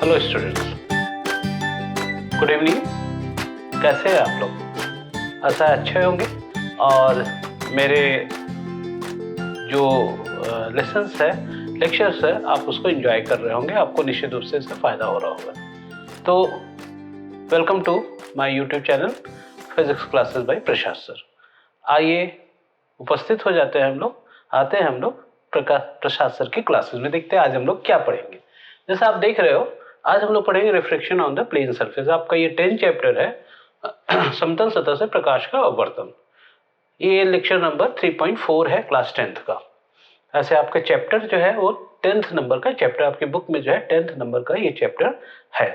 Hello students, good evening. कैसे हैं आप लोग? आशा है अच्छे होंगे और मेरे जो लेसन्स है, लेक्चर्स है, आप उसको एंजॉय कर रहे होंगे। आपको निश्चित रूप से इससे फ़ायदा हो रहा होगा। तो welcome to my YouTube channel physics classes by Prashant sir. आइए उपस्थित हो जाते हैं हम लोग, आते हैं हम लोग प्रशांत सर की क्लासेस में। देखते हैं आज हम लोग क्या पढ़ेंगे। जैसा आप देख रहे हो, आज हम लोग पढ़ेंगे reflection on the plane surface. आपका ये 10 चैप्टर है समतल सतह से प्रकाश का अपवर्तन। ये लेक्चर नंबर 3.4 है क्लास 10th का। ऐसे आपका चैप्टर जो है वो 10th नंबर का चैप्टर, आपकी बुक में जो है 10th नंबर का ये चैप्टर है।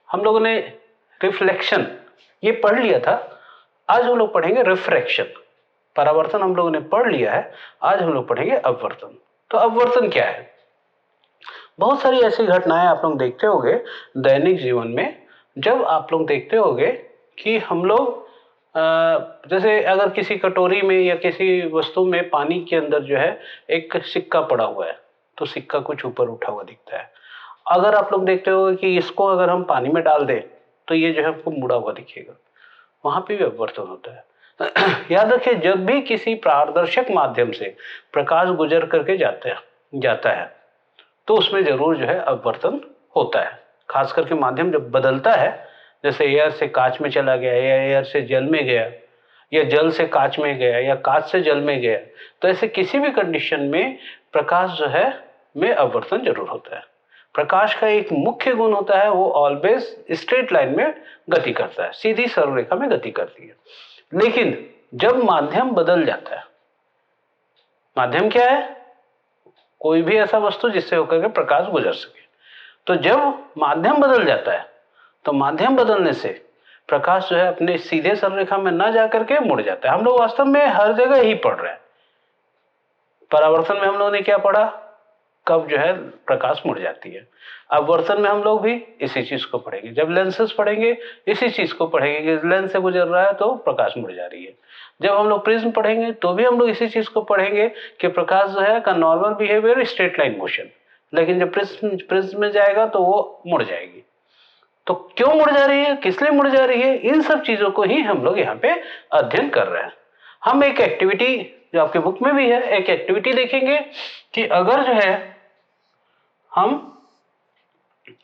हम लोगों ने रिफ्लेक्शन ये पढ़ लिया था। आज हम लोग पढ़ेंगे रिफ्रैक्शन। परावर्तन हम लोगों ने पढ़ लिया है, आज हम लोग पढ़ेंगे अपवर्तन। तो अपवर्तन क्या है? बहुत सारी ऐसी घटनाएं आप लोग देखते होंगे दैनिक जीवन में। जब आप लोग देखते होंगे कि हम लोग जैसे अगर किसी कटोरी में या किसी वस्तु में पानी के अंदर जो है एक सिक्का पड़ा हुआ है, तो सिक्का कुछ ऊपर उठा हुआ दिखता है। अगर आप लोग देखते हो कि इसको अगर हम पानी में डाल दें तो ये जो है आपको मुड़ा हुआ दिखेगा, वहां पे भी अपवर्तन होता है। याद रखिए, जब भी किसी पारदर्शक माध्यम से प्रकाश गुजर करके जाता है तो उसमें जरूर जो है अपवर्तन होता है। खास करके माध्यम जब बदलता है, जैसे एयर से कांच में चला गया या एयर से जल में गया या जल से कांच में गया या कांच से जल में गया, तो ऐसे किसी भी कंडीशन में प्रकाश जो है में अपवर्तन जरूर होता है। प्रकाश का एक मुख्य गुण होता है, वो ऑलवेज स्ट्रेट लाइन में गति करता है, सीधी सरलरेखा में गति करती है। लेकिन जब माध्यम बदल जाता है, माध्यम क्या है? कोई भी ऐसा वस्तु जिससे होकर के प्रकाश गुजर सके। तो जब माध्यम बदल जाता है तो माध्यम बदलने से प्रकाश जो है अपने सीधे सरलरेखा में ना जाकर के मुड़ जाता है। हम लोग वास्तव में हर जगह ही पढ़ रहे हैं। परावर्तन में हम लोगों ने क्या पढ़ा? कब जो है प्रकाश मुड़ जाती है। अपवर्तन में हम लोग भी इसी चीज को पढ़ेंगे। जब लेंसेस पढ़ेंगे इसी चीज को पढ़ेंगे कि लेंस से गुजर रहा है तो प्रकाश मुड़ जा रही है। जब हम लोग प्रिज्म पढ़ेंगे तो भी हम लोग इसी चीज को पढ़ेंगे कि प्रकाश जो है का normal behaviour straight line motion, लेकिन जब प्रिज्म में जाएगा तो वो मुड़ जाएगी। तो क्यों मुड़ जा रही है, किस लिए मुड़ जा रही है, इन सब चीजों को ही हम लोग यहाँ पे अध्ययन कर रहे हैं। हम एक एक्टिविटी जो आपके बुक में भी है, एक एक्टिविटी देखेंगे कि अगर जो है हम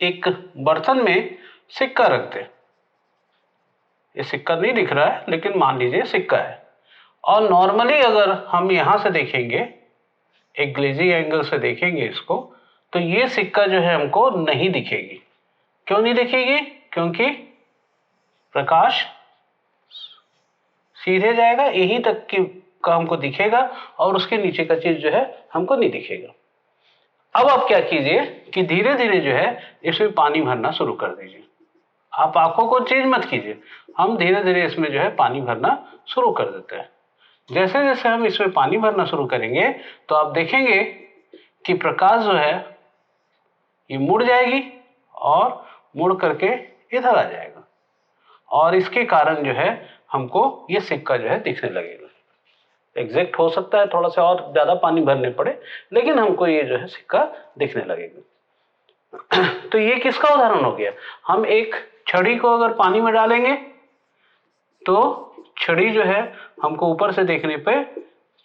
एक बर्तन में सिक्का रख दें। ये सिक्का नहीं दिख रहा है लेकिन मान लीजिए सिक्का है, और नॉर्मली अगर हम यहां से देखेंगे, एक ग्लेजिंग एंगल से देखेंगे इसको, तो ये सिक्का जो है हमको नहीं दिखेगी। क्यों नहीं दिखेगी? क्योंकि प्रकाश सीधे जाएगा, यहीं तक की का हमको दिखेगा और उसके नीचे का चीज जो है हमको नहीं दिखेगा। अब आप क्या कीजिए कि धीरे धीरे जो है इसमें पानी भरना शुरू कर दीजिए। आप आंखों को चेंज मत कीजिए, हम धीरे धीरे इसमें जो है पानी भरना शुरू कर देते हैं। जैसे जैसे हम इसमें पानी भरना शुरू करेंगे तो आप देखेंगे कि प्रकाश जो है ये मुड़ जाएगी और मुड़ करके इधर आ जाएगा, और इसके कारण जो है हमको ये सिक्का जो है दिखने लगेगा। एग्जैक्ट हो सकता है थोड़ा सा और ज्यादा पानी भरने पड़े, लेकिन हमको ये जो है सिक्का दिखने लगेगा। तो ये किसका उदाहरण हो गया? हम एक छड़ी को अगर पानी में डालेंगे तो छड़ी जो है हमको ऊपर से देखने पे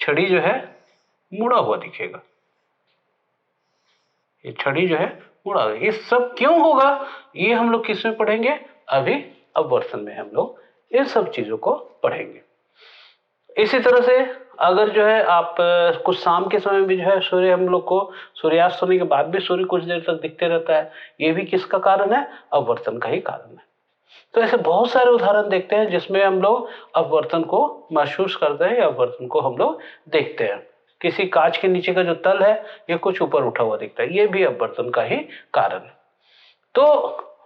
छड़ी जो है मुड़ा हुआ दिखेगा। ये छड़ी जो है मुड़ा हुआ। ये सब क्यों होगा ये हम लोग किस में पढ़ेंगे? अभी अपवर्तन में हम लोग इन सब चीजों को पढ़ेंगे। इसी तरह से अगर जो है आप कुछ शाम के समय भी जो है सूर्य हम लोग को सूर्यास्त होने के बाद भी सूर्य कुछ देर तक दिखते रहता है, ये भी किसका कारण है? अपवर्तन का ही कारण है। तो ऐसे बहुत सारे उदाहरण देखते हैं जिसमें हम लोग अपवर्तन को महसूस करते हैं या अपवर्तन को हम लोग देखते हैं। किसी कांच के नीचे का जो तल है ये कुछ ऊपर उठा हुआ दिखता है, ये भी अपवर्तन का ही कारण है। तो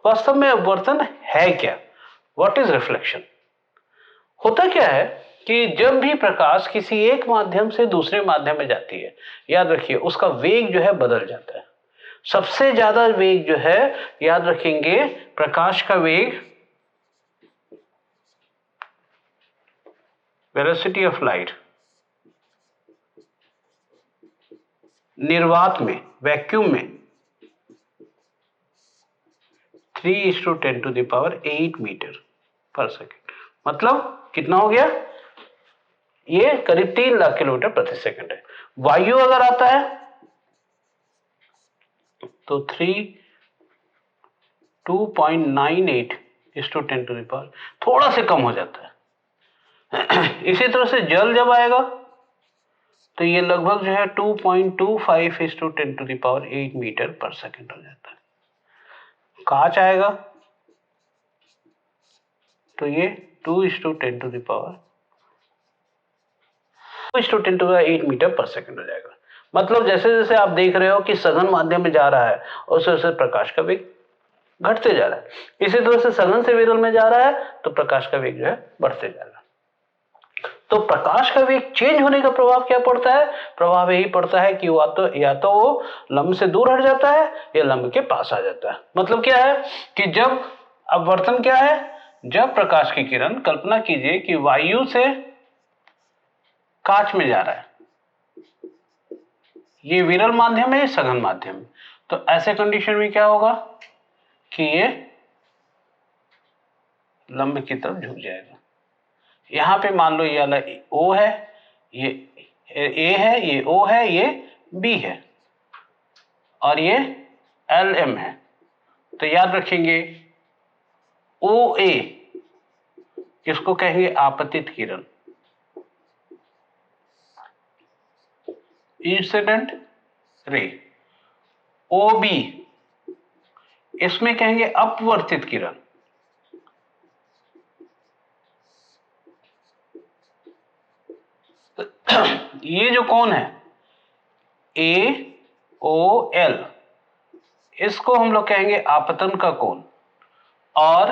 वास्तव में अपवर्तन है क्या? What is reflection? होता क्या है कि जब भी प्रकाश किसी एक माध्यम से दूसरे माध्यम में जाती है, याद रखिए उसका वेग जो है बदल जाता है। सबसे ज्यादा वेग जो है, याद रखेंगे, प्रकाश का वेग, वेलोसिटी ऑफ लाइट, निर्वात में, वैक्यूम में 3:10⁸ मीटर पर सेकेंड। मतलब कितना हो गया, ये करीब 3 लाख किलोमीटर प्रति सेकंड है। वायु अगर आता है तो 2.98:10⁻, थोड़ा से कम हो जाता है। इसी तरह से जल जब आएगा तो ये लगभग जो है 2.25:10⁸ मीटर पर सेकंड हो जाता है। कांच आएगा तो ये 2:10⁸ मीटर पर सेकंड हो जाएगा। मतलब जैसे जैसे आप देख रहे हो कि सघन माध्यम में जा रहा है उससे उससे प्रकाश का वेग घटते जा रहा है। इसी तरह से सघन से विरल में जा रहा है तो प्रकाश का वेग जो है बढ़ते जा रहा है। तो प्रकाश का वेग चेंज होने का प्रभाव क्या पड़ता है? प्रभाव यही पड़ता है कि या तो वो लंब से दूर हट जाता है या लंब के पास आ जाता है। मतलब क्या है कि जब अपवर्तन क्या है, जब प्रकाश की किरण, कल्पना कीजिए कि वायु से कांच में जा रहा है, ये विरल माध्यम है, सघन माध्यम है, तो ऐसे कंडीशन में क्या होगा कि ये लंब की तरफ झुक जाएगा। यहां पे मान लो ये वाला O है, ये A है, ये O है, ये B है और ये LM है। तो याद रखेंगे OA इसको कहेंगे आपतित किरण, इंसिडेंट रे। OB इसमें कहेंगे अपवर्तित किरण। ये जो कोण है AOL इसको हम लोग कहेंगे आपतन का कोण, और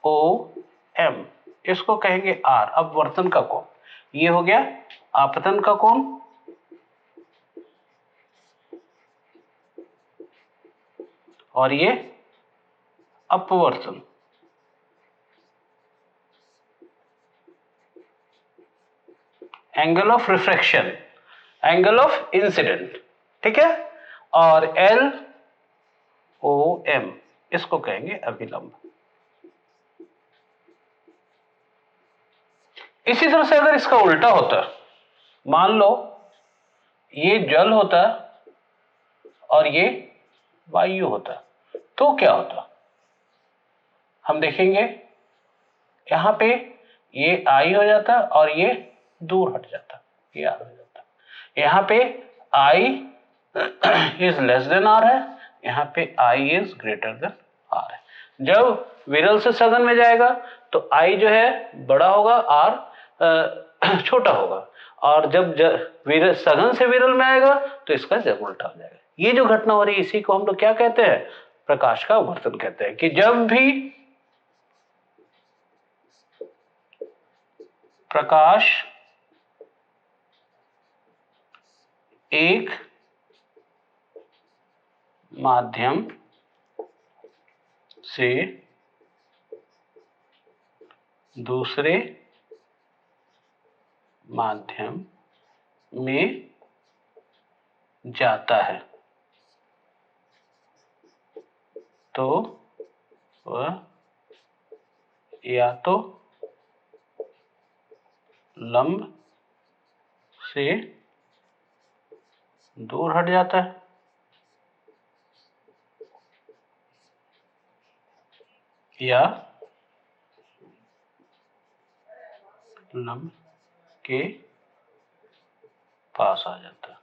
BOM इसको कहेंगे R अपवर्तन का कोण। ये हो गया आपतन का कोण और ये अपवर्तन। Angle of refraction, angle of incident, ठीक है। और LOM इसको कहेंगे अभिलंब। इसी तरह से अगर इसका उल्टा होता, मान लो ये जल होता और ये वायु होता, तो क्या होता हम देखेंगे। यहां पे ये I हो जाता और ये दूर हट जाता, ये R हो जाता। यहां पे I is less than R है, यहां पे I is greater than R है। जब विरल से सघन में जाएगा तो I जो है बड़ा होगा, R छोटा होगा, और जब सघन से विरल में आएगा तो इसका जब उल्टा हो जाएगा। ये जो घटना हो रही है इसी को हम लोग क्या कहते हैं, प्रकाश का अपवर्तन कहते हैं। कि जब भी प्रकाश एक माध्यम से दूसरे माध्यम में जाता है तो वह या तो लंब से दूर हट जाता है या लंब के पास आ जाता है।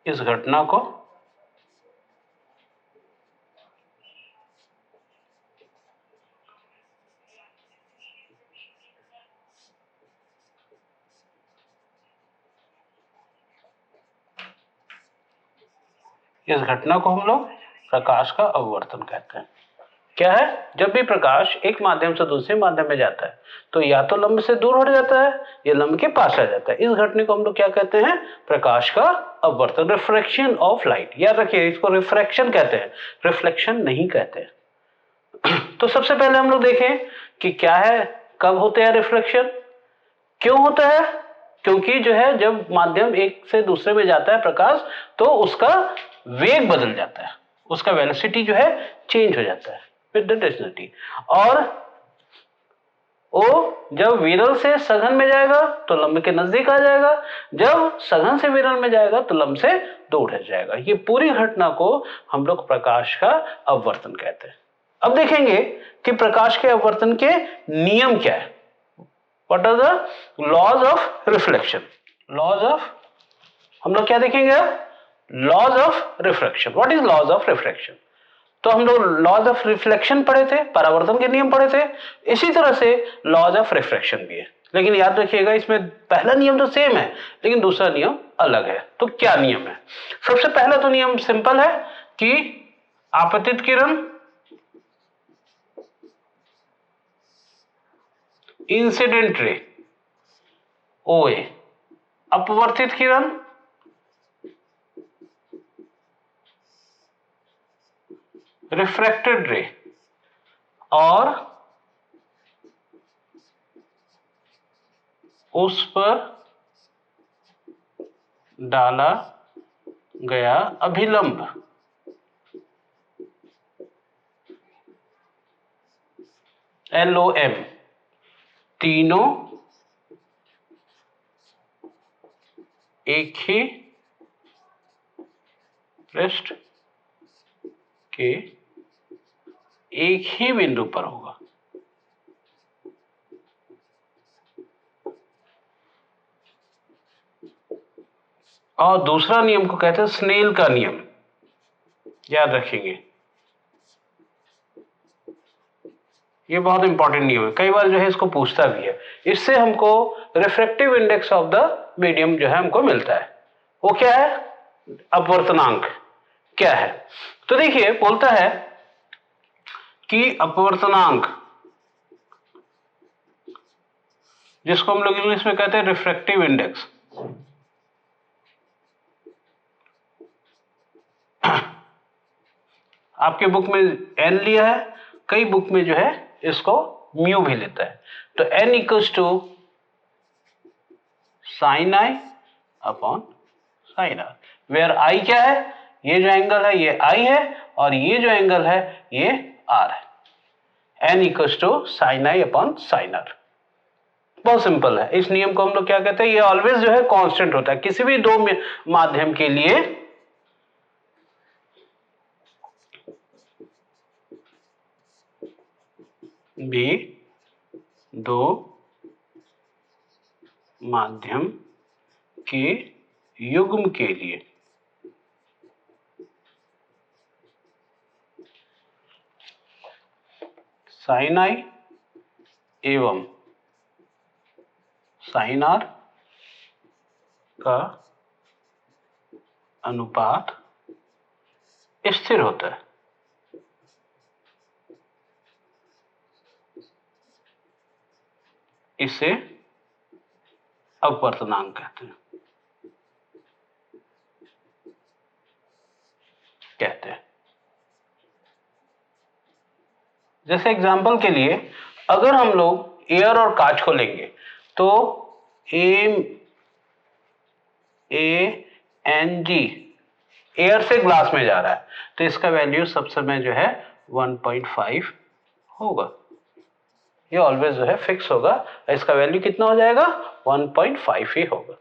इस घटना को हम लोग प्रकाश का अपवर्तन कहते हैं। क्या है, जब भी प्रकाश एक माध्यम से दूसरे माध्यम में जाता है तो या तो लंब से दूर हट जाता है या लंब के पास आ जाता है। इस घटने को हम लोग क्या कहते हैं, प्रकाश का अपवर्तन, रिफ्रैक्शन ऑफ लाइट। याद रखिए इसको रिफ्रैक्शन कहते हैं, रिफ्लेक्शन नहीं कहते हैं। तो सबसे पहले हम लोग देखें कि क्या है, कब होते हैं रिफ्लेक्शन। क्यों होता है? क्योंकि जो है जब माध्यम एक से दूसरे में जाता है प्रकाश, तो उसका वेग बदल जाता है, उसका वेलोसिटी जो है चेंज हो जाता है विद द डेंसिटी। और वो जब विरल से सघन में जाएगा तो लंब के नजदीक आ जाएगा, जब सघन से विरल में जाएगा तो लंब से दूर हट जाएगा। ये पूरी घटना को हम लोग प्रकाश का अपवर्तन कहते हैं। अब देखेंगे कि प्रकाश के अपवर्तन के नियम क्या है। What are the laws of reflection? Laws of, हम लोग क्या देखेंगे? Laws of refraction. What is laws of refraction? तो हम लोग लॉज ऑफ रिफ्लेक्शन पढ़े थे, परावर्तन के नियम पढ़े थे, इसी तरह से लॉज ऑफ रिफ्रैक्शन भी है। लेकिन याद रखिएगा इसमें पहला नियम तो सेम है लेकिन दूसरा नियम अलग है। तो क्या नियम है? सबसे पहला तो नियम सिंपल है कि आपतित किरण इंसिडेंट रे OA, अपवर्तित किरण रिफ्रैक्टेड रे, और उस पर डाला गया अभिलंब LOM, तीनों एक ही पृष्ठ के एक ही बिंदु पर होगा। और दूसरा नियम को कहते हैं स्नेल का नियम, याद रखेंगे। ये बहुत इंपॉर्टेंट नियम है, कई बार जो है इसको पूछता भी है। इससे हमको refractive index of the medium जो है हमको मिलता है। वो क्या है? अपवर्तनांक क्या है? तो देखिए बोलता है कि अपवर्तनांक, जिसको हम लोग इंग्लिश में कहते हैं रिफ्रैक्टिव इंडेक्स, आपके बुक में n लिया है, कई बुक में जो है इसको म्यू भी लेता है। तो n equals to sine i upon sine r, where i क्या है? ये जो एंगल है ये आई है, और ये जो एंगल है ये आर है। n equals to sine i upon sine r. बहुत सिंपल है। इस नियम को हम लोग क्या कहते हैं? ये ऑलवेज जो है कांस्टेंट होता है किसी भी दो माध्यम के लिए। भी दो माध्यम के युग्म के लिए साइन आई एवं साइन आर का अनुपात स्थिर होता है। इसे अपवर्तनांक कहते हैं। जैसे एग्जांपल के लिए अगर हम लोग एयर और कांच को लेंगे तो ANG एयर से ग्लास में जा रहा है, तो इसका वैल्यू सब समय जो है 1.5 होगा। ये ऑलवेज जो है फिक्स होगा, इसका वैल्यू कितना हो जाएगा? 1.5 ही होगा।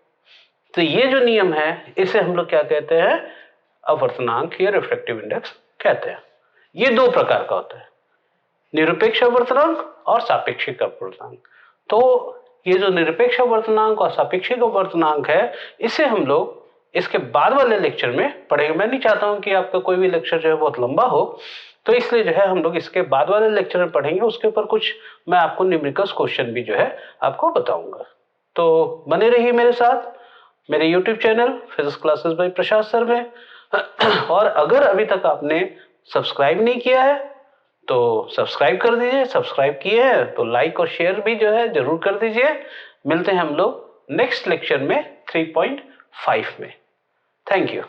तो ये जो नियम है इसे हम लोग क्या कहते हैं? अपवर्तनांक या रिफ्रैक्टिव इंडेक्स कहते हैं। ये दो प्रकार का होता है, निरपेक्ष अपवर्तनांक और सापेक्षिक अपवर्तनांक। तो ये जो निरपेक्ष अपवर्तनांक और सापेक्षिक अपवर्तनांक है, इसे हम लोग इसके बाद वाले लेक्चर में पढ़ेंगे। मैं नहीं चाहता हूं कि आपका कोई भी लेक्चर जो है बहुत लंबा हो, तो इसलिए जो है हम लोग इसके बाद वाले लेक्चर में पढ़ेंगे। उसके ऊपर कुछ मैं आपको न्यूमेरिकल्स क्वेश्चन भी जो है आपको बताऊंगा। तो बने रहिए मेरे साथ मेरे YouTube channel physics classes by Prashant sir में। और अगर अभी तक आपने सब्सक्राइब नहीं किया है तो सब्सक्राइब कर दीजिए, सब्सक्राइब किए हैं तो लाइक और शेयर भी जो है जरूर कर दीजिए। मिलते हैं हम लोग नेक्स्ट लेक्चर में 3.5 में। Thank you.